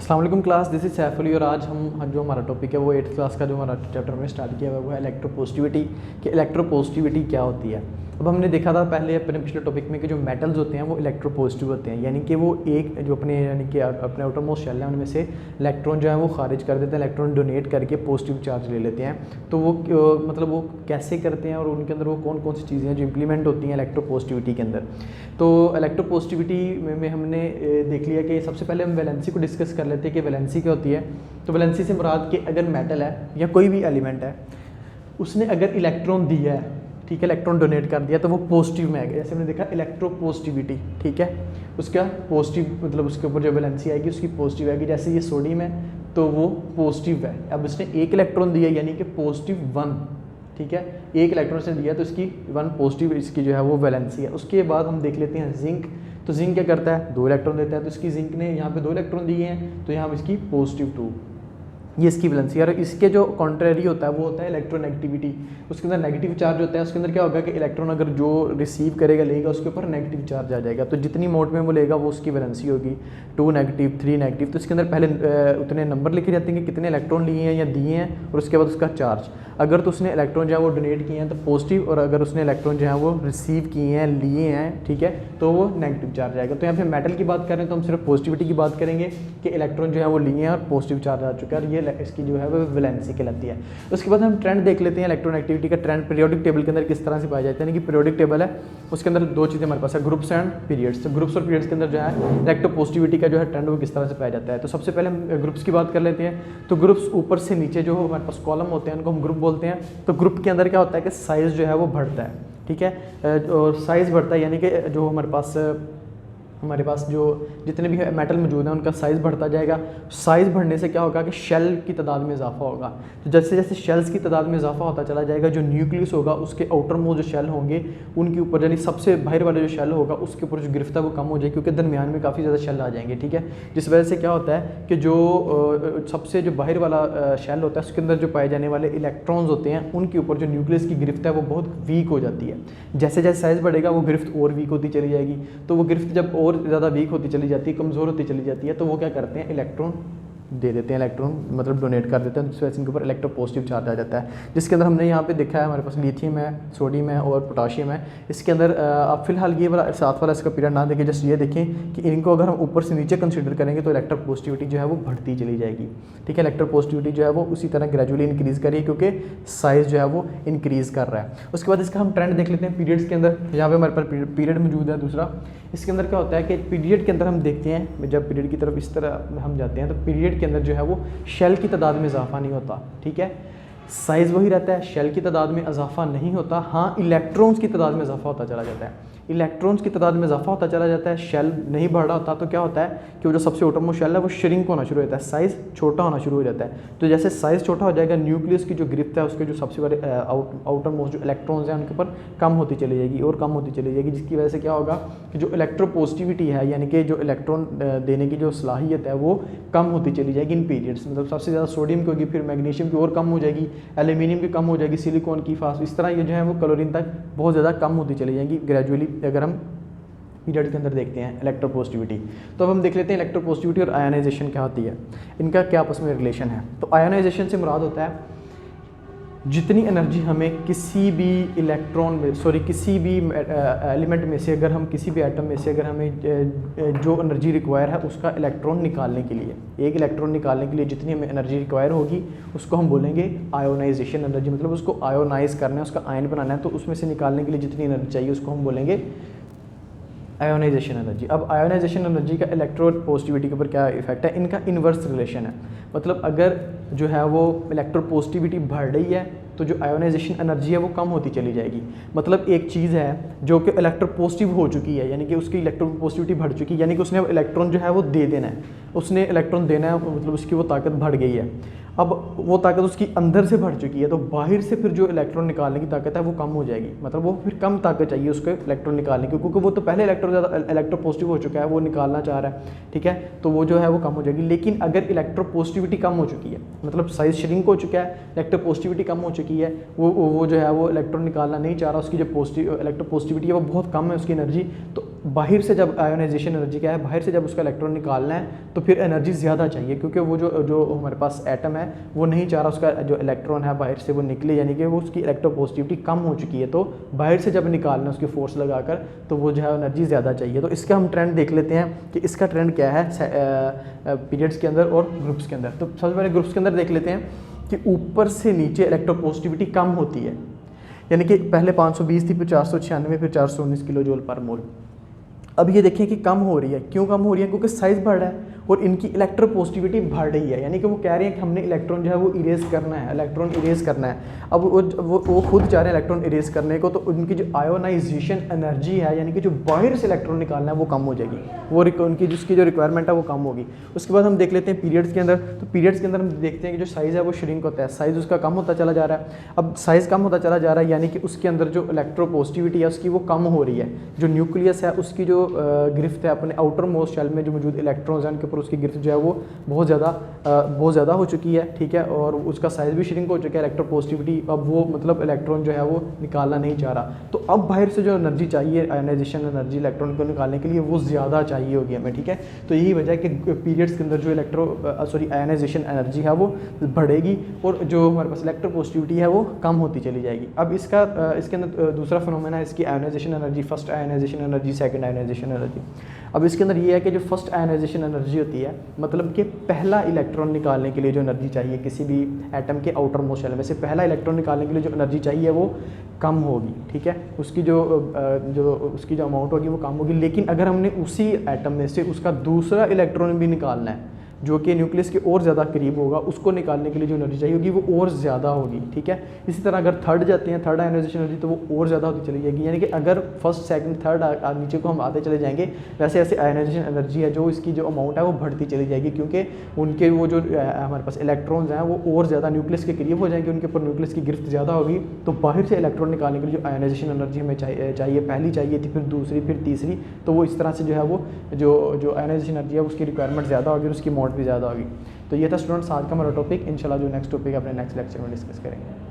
अस्सलाम वालेकुम class, this is सैफुली और आज हम जो हमारा टॉपिक है वो 8th क्लास का जो हमारा चैप्टर हमने स्टार्ट किया हुआ है वो है इलेक्ट्रोपोजिटिविटी कि इलेक्ट्रोपोजिटिविटी क्या होती है। अब हमने देखा था पहले अपने पिछले टॉपिक में कि जो मेटल्स होते हैं वो इलेक्ट्रोपोजिटिव होते हैं, यानी कि वो एक जो अपने यानी कि अपने आउटर मोस्ट शेल है उनमें से इलेक्ट्रॉन जो है वो खारिज कर देते हैं, इलेक्ट्रॉन डोनेट करके पॉजिटिव चार्ज ले लेते हैं। तो वो मतलब वो कैसे करते हैं और उनके अंदर वो कौन कौन सी चीज़ें हैं जो इम्प्लीमेंट होती हैं इलेक्ट्रोपोजिटिविटी के अंदर। तो इलेक्ट्रोपोजिटिविटी में हमने देख लिया कि सबसे पहले हम वैलेंसी को डिस्कस कर लेते हैं कि वैलेंसी क्या होती है। तो वैलेंसी से मुराद कि अगर मेटल है या कोई भी एलिमेंट है उसने अगर इलेक्ट्रॉन दिया है, ठीक है, इलेक्ट्रॉन डोनेट कर दिया तो वो पॉजिटिव में आएगा। जैसे हमने देखा इलेक्ट्रोपोजिटिविटी, ठीक है, उसका पॉजिटिव मतलब उसके ऊपर जो वैलेंसी आएगी उसकी पॉजिटिव आएगी। जैसे ये सोडियम है तो वो पॉजिटिव है, अब उसने एक इलेक्ट्रॉन दिया यानी कि पॉजिटिव 1, ठीक है, एक इलेक्ट्रॉन से दिया तो इसकी 1 पॉजिटिव इसकी जो है वो वैलेंसी है। उसके बाद हम देख लेते हैं जिंक। तो जिंक क्या करता है, 2 इलेक्ट्रॉन देता है, तो इसकी जिंक ने यहाँ पे 2 इलेक्ट्रॉन दिए हैं तो यहाँ पे इसकी पॉजिटिव 2, ये इसकी वैलेंसी। और इसके जो कॉन्ट्रेरी होता है वो होता है इलेक्ट्रोनेगेटिविटी। उसके अंदर नेगेटिव चार्ज होता है, उसके अंदर क्या होगा कि इलेक्ट्रॉन अगर जो रिसीव करेगा लेगा उसके ऊपर नेगेटिव चार्ज आ जाएगा। तो जितनी मोड में वो लेगा वो उसकी वैलेंसी होगी 2 नेगेटिव 3 नेगेटिव। तो इसके अंदर पहले उतने नंबर लिखे जाते हैं कि कितने इलेक्ट्रॉन लिए हैं या दिए हैं और उसके बाद उसका चार्ज। अगर तो उसने इलेक्ट्रॉन जो है वो डोनेट किए हैं तो पॉजिटिव, और अगर उसने इलेक्ट्रॉन जो है वो रिसीव किए हैं लिए हैं, ठीक है, तो वो नेगेटिव चार्ज आएगा। तो यहाँ पे मेटल की बात करें तो हम सिर्फ पॉजिटिविटी की बात करेंगे कि इलेक्ट्रॉन जो है वो लिए हैं और पॉजिटिव चार्ज आ चुका है, और ये इसकी जो है वो वैलेंसी कहलाती है। उसके बाद हम ट्रेंड देख लेते हैं इलेक्ट्रोनेगेटिविटी का। ट्रेंड पीरियोडिक टेबल के अंदर किस तरह से पाया जाता है, यानी कि पीरियोडिक टेबल है उसके अंदर 2 चीज़ें हमारे पास है, ग्रुप्स एंड पीरियड्स। तो ग्रुप्स और पीरियड्स के अंदर जो है इलेक्ट्रोपोजिटिविटी का जो है ट्रेंड वो किस तरह से पाया जाता है। तो सबसे पहले हम ग्रुप्स की बात कर लेते हैं। तो ग्रुप्स ऊपर से नीचे जो हमारे पास कॉलम होते हैं उनको हम ग्रुप बोलते हैं। तो ग्रुप के अंदर क्या होता है कि साइज़ जो है वो बढ़ता है, ठीक है, और साइज़ बढ़ता है यानी कि जो हमारे पास जो जितने भी मेटल मौजूद हैं उनका साइज़ बढ़ता जाएगा। साइज़ बढ़ने से क्या होगा कि शेल की तादाद में इजाफा होगा। तो जैसे जैसे शेल्स की तादाद में इजाफा होता चला जाएगा, जो न्यूक्लियस होगा उसके आउटर मोस्ट जो शेल होंगे उनके ऊपर, यानी सबसे बाहर वाला जो शेल होगा उसके ऊपर जो गिरफ्त है वो कम हो जाएगी, क्योंकि दरमियान में काफ़ी ज़्यादा शेल आ जाएंगे, ठीक है। जिस वजह से क्या होता है कि जो सबसे जो बाहर वाला शेल होता है उसके अंदर जो पाए जाने वाले इलेक्ट्रॉन्स होते हैं उनके ऊपर जो न्यूक्लियस की गिरफ्त है वो बहुत वीक हो जाती है। जैसे जैसे साइज़ बढ़ेगा वो गिरफ्त और वीक होती चली जाएगी। तो वो गिरफ्त जब और ज़्यादा वीक होती चली जाती है, कमज़ोर होती चली जाती है, तो वो क्या करते हैं, इलेक्ट्रॉन दे देते हैं, इलेक्ट्रॉन मतलब डोनेट कर देते हैं, जिस वजह से इनके ऊपर इलेक्ट्रोपॉजिटिव चार्ज आ जाता है। जिसके अंदर हमने यहाँ पे देखा है हमारे पास लिथियम है, सोडियम है और पोटाशियम है। इसके अंदर आप फिलहाल ये वाला 7 वाला इसका पीरियड ना देखें, जस्ट ये देखें कि इनको अगर हम ऊपर से नीचे कंसीडर करेंगे तो इलेक्ट्रोपॉजिटिविटी जो है वो बढ़ती चली जाएगी, ठीक है। इलेक्ट्रोपॉजिटिविटी जो है वो उसी तरह ग्रेजुअली इंक्रीज़ करिए क्योंकि साइज़ जो है वो इंक्रीज़ कर रहा है। उसके बाद इसका हम ट्रेंड देख लेते हैं पीरियड्स के अंदर। यहाँ पे हमारे पास पीरियड मौजूद है दूसरा। इसके अंदर क्या होता है कि पीरियड के अंदर हम देखते हैं, जब पीरियड की तरफ इस तरह हम जाते हैं तो पीरियड के अंदर जो है वो शेल की तादाद में इजाफा नहीं होता, ठीक है, साइज़ वही रहता है, शेल की तादाद में इजाफा नहीं होता। हाँ, इलेक्ट्रॉन्स की तादाद में इजाफा होता चला जाता है, इलेक्ट्रॉन्स की तादाद में इजाफा होता चला जाता है, शेल नहीं बढ़ रहा होता। तो क्या होता है कि वो जो सबसे आउटरमोस्ट शेल है वो श्रिंक होना शुरू होता है, साइज़ छोटा होना शुरू हो जाता है। तो जैसे साइज़ छोटा हो जाएगा, न्यूक्लियस की जो गिरफ्त है उसके जो सबसे बड़े आउटर मोस्ट जो इलेक्ट्रॉन्स हैं उनके ऊपर कम होती चली जाएगी और कम होती चली जाएगी, जिसकी वजह से क्या होगा कि जो इलेक्ट्रोपॉजिटिविटी है यानी कि जो इलेक्ट्रॉन देने की जो सलाहियत है वो कम होती चली जाएगी इन पीरियड्स। मतलब सबसे ज़्यादा सोडियम की होगी, फिर मैग्नीशियम की और कम हो जाएगी, एल्यूमिनियम की कम हो जाएगी, सिलिकॉन की, फास्ट, इस तरह ये जो है वो क्लोरीन तक बहुत ज़्यादा कम होती चली जाएंगी ग्रेजुअली अगर हम पीरियड के अंदर देखते हैं इलेक्ट्रोपॉजिटिविटी। तो अब हम देख लेते हैं इलेक्ट्रोपॉजिटिविटी और आयनाइजेशन क्या होती है, इनका क्या आपस में रिलेशन है। तो आयनाइजेशन से मुराद होता है जितनी एनर्जी हमें किसी भी किसी भी एलिमेंट में से, अगर हम किसी भी एटम में से अगर हमें जो एनर्जी रिक्वायर है उसका इलेक्ट्रॉन निकालने के लिए, एक इलेक्ट्रॉन निकालने के लिए जितनी हमें एनर्जी रिक्वायर होगी उसको हम बोलेंगे आयोनाइजेशन एनर्जी। मतलब उसको आयोनाइज करना है, उसका आयन बनाना है, तो उसमें से निकालने के लिए जितनी एनर्जी चाहिए उसको हम बोलेंगे आयोनाइजेशन एनर्जी। अब आयोनाइजेशन एनर्जी का इलेक्ट्रोपॉजिटिविटी के ऊपर क्या इफेक्ट है, इनका इन्वर्स रिलेशन है। मतलब अगर जो है वो इलेक्ट्रोपॉजिटिविटी बढ़ रही है तो जो आयोनाइजेशन एनर्जी है वो कम होती चली जाएगी। मतलब एक चीज़ है जो कि इलेक्ट्रोपॉजिटिव हो चुकी है यानी कि उसकी इलेक्ट्रोपॉजिटिविटी बढ़ चुकी है, यानी कि उसने इलेक्ट्रॉन जो है वो दे देना है, उसने इलेक्ट्रॉन देना है, मतलब उसकी वो ताकत बढ़ गई है। अब वो ताकत उसकी अंदर से बढ़ चुकी है तो बाहर से फिर जो इलेक्ट्रॉन निकालने की ताकत है वो कम हो जाएगी। मतलब वो फिर कम ताकत चाहिए उसको इलेक्ट्रॉन निकालने की, क्योंकि वो तो पहले इलेक्ट्रोपॉजिटिव हो चुका है, वो निकालना चाह रहा है, ठीक है, तो वो जो है वो कम हो जाएगी। लेकिन अगर इलेक्ट्रोपॉजिटिविटी कम हो चुकी है, मतलब साइज श्रिंक हो चुका है, इलेक्ट्रोपॉजिटिविटी कम हो चुकी है, वो जो है वो इलेक्ट्रॉन निकालना नहीं चाह रहा, उसकी जो इलेक्ट्रोपॉजिटिविटी है वो बहुत कम है उसकी एनर्जी, तो बाहर से जब आयोनाइजेशन एनर्जी क्या है, बाहर से जब उसका इलेक्ट्रॉन निकालना है तो फिर एनर्जी ज़्यादा चाहिए, क्योंकि वो जो हमारे पास एटम है वो नहीं चाह रहा उसका जो इलेक्ट्रॉन है बाहर से वो निकले, यानी कि वो उसकी इलेक्ट्रोपॉजिटिविटी कम हो चुकी है, तो बाहर से जब निकालना है उसकी फोर्स लगाकर तो वो जो है एनर्जी ज़्यादा चाहिए। तो इसका हम ट्रेंड देख लेते हैं कि इसका ट्रेंड क्या है पीरियड्स के अंदर और ग्रुप्स के अंदर। तो सबसे पहले ग्रुप्स के अंदर देख लेते हैं कि ऊपर से नीचे इलेक्ट्रोपॉजिटिविटी कम होती है, यानी कि पहले 520 थी, फिर 496, फिर 419 किलो जूल पर मोल। अब ये देखिए कि कम हो रही है। क्यों कम हो रही है? क्योंकि साइज़ बढ़ रहा है और इनकी इलेक्ट्रोपॉजिटिविटी बढ़ रही है, यानी कि वो कह रहे हैं कि हमने इलेक्ट्रॉन जो है वो इरेज करना है, इलेक्ट्रॉन इरेज करना है। अब वो खुद चाह रहे हैं इलेक्ट्रॉन इरेज करने को, तो उनकी जो आयोनाइजेशन एनर्जी है, यानी कि जो बाहर से इलेक्ट्रॉन निकालना है वो कम हो जाएगी, वो उनकी जिसकी जो रिक्वायरमेंट है वो कम होगी। उसके बाद हम देख लेते हैं पीरियड्स के अंदर। तो पीरियड्स के अंदर हम देखते हैं कि जो साइज़ है वो श्रिंक होता है, साइज़ उसका कम होता चला जा रहा है। अब साइज़ कम होता चला जा रहा है, यानी कि उसके अंदर जो इलेक्ट्रोपॉजिटिविटी है उसकी वो कम हो रही है। जो न्यूक्लियस है उसकी जो गिरफ्त है अपने आउटर मोस्ट शेल में जो मौजूद इलेक्ट्रॉन्स हैं उनके ऊपर उसकी गिरफ्त जो है वो बहुत ज़्यादा हो चुकी है, ठीक है, और उसका साइज़ भी श्रिंक हो चुका है। इलेक्ट्रोपॉजिटिविटी अब वो मतलब इलेक्ट्रॉन जो है वो निकालना नहीं चाह रहा, तो अब बाहर से जो एनर्जी चाहिए आयोनाइजेशन एनर्जी इलेक्ट्रॉन को निकालने के लिए वो ज़्यादा चाहिए होगी हमें, ठीक है। तो यही वजह है कि पीरियड्स के अंदर जो आयोनाइजेशन एनर्जी है वो बढ़ेगी और जो हमारे पास इलेक्ट्रोपॉजिटिविटी है वो कम होती चली जाएगी। अब इसके अंदर दूसरा फिनोमेना है इसकी ionization energy, first ionization energy, second ionization energy. अब इसके अंदर ये है कि जो फर्स्ट आयोनाइजेशन एनर्जी होती है, मतलब कि पहला इलेक्ट्रॉन निकालने के लिए जो एनर्जी चाहिए किसी भी एटम के आउटर मोस्ट शेल में से पहला इलेक्ट्रॉन निकालने के लिए जो एनर्जी चाहिए वो कम होगी, ठीक है, उसकी जो उसकी जो अमाउंट होगी वो कम होगी। लेकिन अगर हमने उसी एटम में से उसका दूसरा इलेक्ट्रॉन भी निकालना है जो कि न्यूक्लियस के और ज़्यादा करीब होगा, उसको निकालने के लिए जो एनर्जी चाहिए होगी वो और ज़्यादा होगी, ठीक है। इसी तरह अगर थर्ड जाते हैं, थर्ड आयोनाइजेशन एनर्जी, तो वो और ज़्यादा होती चली जाएगी, यानी कि अगर फर्स्ट सेकंड थर्ड नीचे को हम आते चले जाएंगे वैसे ऐसे आयोनाइजेशन एनर्जी है जो इसकी जो अमाउंट है वो बढ़ती चली जाएगी, क्योंकि उनके वो जो हमारे पास इलेक्ट्रॉन्स हैं वो और ज़्यादा न्यूक्लियस के करीब हो जाएंगे, उनके ऊपर न्यूक्लियस की गिरफ्त ज़्यादा होगी। तो बाहर से इलेक्ट्रॉन निकालने के लिए जो आयोनाइजेशन एनर्जी हमें चाहिए पहली चाहिए थी, फिर दूसरी, फिर तीसरी, तो वो इस तरह से जो है वो जो आयोनाइजेशन एनर्जी है उसकी रिक्वायरमेंट ज़्यादा होगी और उसकी अमाउंट भी ज़्यादा होगी। तो ये था स्टूडेंट्स आज का हमारा टॉपिक। इंशाल्लाह जो नेक्स्ट टॉपिक अपने नेक्स्ट लेक्चर में डिस्कस करेंगे।